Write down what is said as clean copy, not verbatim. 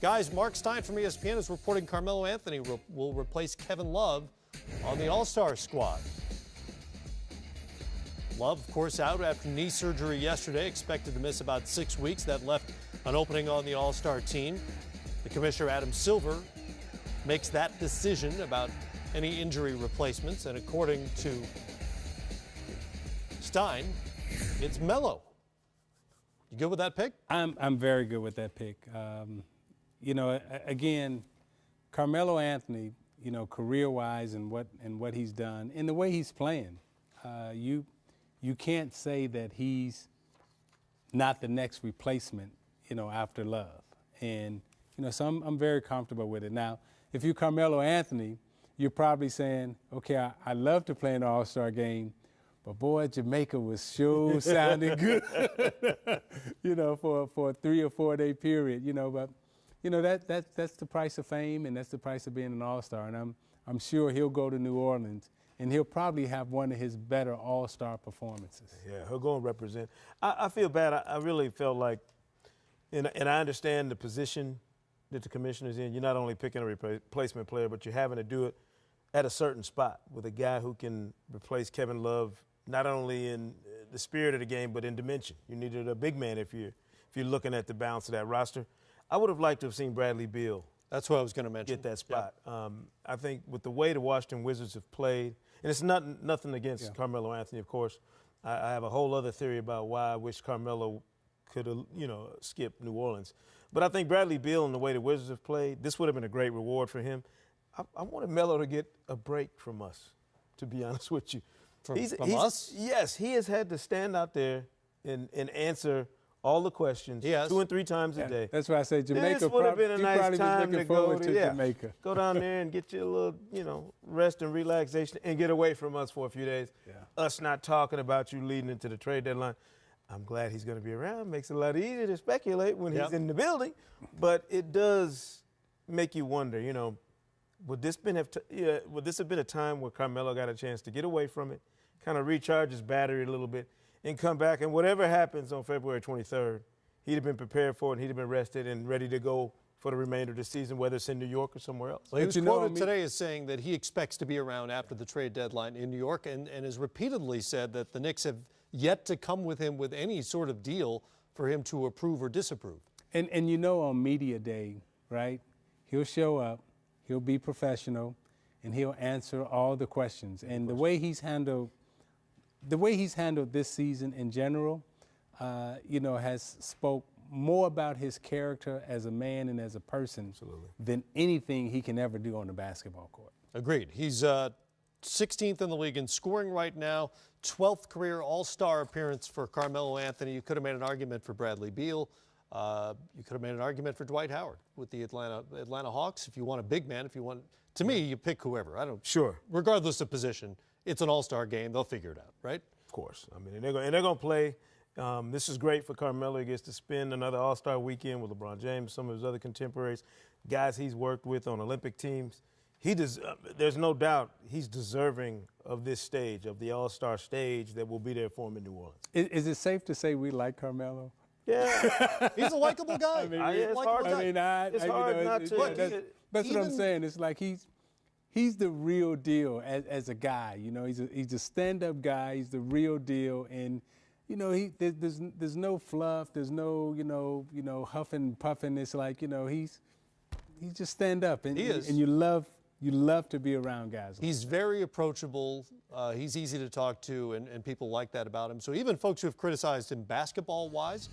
Guys, Mark Stein from ESPN is reporting Carmelo Anthony will replace Kevin Love on the All-Star squad. Love, of course, out after knee surgery yesterday, expected to miss about 6 weeks. That left an opening on the All-Star team. The commissioner, Adam Silver, makes that decision about any injury replacements, and according to Stein, it's Melo. You good with that pick? I'm very good with that pick. You know, again, Carmelo Anthony, you know, career-wise and what he's done and the way he's playing, you can't say that he's not the next replacement, you know, after Love. And you know, so I'm very comfortable with it. Now, if you're Carmelo Anthony, you're probably saying, okay, I love to play an All-Star game, but boy, Jamaica was sure sounding good, you know, for a 3 or 4 day period, you know. But you know, that's the price of fame, and that's the price of being an All-Star. And I'm sure he'll go to New Orleans, and he'll probably have one of his better All-Star performances. Yeah, he'll go and represent. I feel bad. I really felt like, and I understand the position that the commissioner's in. You're not only picking a replacement player, but you're having to do it at a certain spot with a guy who can replace Kevin Love, not only in the spirit of the game, but in dimension. You needed a big man if you're looking at the balance of that roster. I would have liked to have seen Bradley Beal. That's what I was going to mention. Get that spot. Yeah. I think with the way the Washington Wizards have played, and it's nothing against Carmelo Anthony, of course. I have a whole other theory about why I wish Carmelo could have, you know, skipped New Orleans. But I think Bradley Beal and the way the Wizards have played, this would have been a great reward for him. I wanted Melo to get a break from us, to be honest with you. From us? Yes, he has had to stand out there and answer all the questions 2 and 3 times a day. That's why I say Jamaica. This would have been a nice time to go to Jamaica. Go down there and get you a little, you know, rest and relaxation and get away from us for a few days. Yeah. Us not talking about you leading into the trade deadline. I'm glad he's going to be around. Makes it a lot easier to speculate when he's in the building. But it does make you wonder, you know, would this have been a time where Carmelo got a chance to get away from it, kind of recharge his battery a little bit, and come back, and whatever happens on February 23rd, he'd have been prepared for it, and he'd have been rested and ready to go for the remainder of the season, whether it's in New York or somewhere else. Well, he was quoted today as saying that he expects to be around after the trade deadline in New York, and has repeatedly said that the Knicks have yet to come with him with any sort of deal for him to approve or disapprove. And you know, on media day, right, he'll show up, he'll be professional, and he'll answer all the questions. And the way he's handled this season in general, you know, has spoke more about his character as a man and as a person than anything he can ever do on the basketball court. Agreed. He's 16th in the league in scoring right now, 12th career All-Star appearance for Carmelo Anthony. You could have made an argument for Bradley Beal. You could have made an argument for Dwight Howard with the Atlanta Hawks. If you want a big man, to me, you pick whoever. Regardless of position, it's an All-Star game. They'll figure it out, right? Of course. I mean, they're going to play. This is great for Carmelo. He gets to spend another All-Star weekend with LeBron James, some of his other contemporaries, guys he's worked with on Olympic teams. There's no doubt he's deserving of this stage, of the All-Star stage that will be there for him in New Orleans. Is it safe to say we like Carmelo? Yeah. He's a likable guy. I mean, it's hard not to. That's what I'm saying. It's like he's the real deal as a guy. You know, he's a stand-up guy. He's the real deal, and you know, there's no fluff. There's no you know huffing and puffing. It's like, you know, he's just stand up, and you love to be around guys. He's very approachable. He's easy to talk to, and people like that about him. So even folks who have criticized him basketball-wise,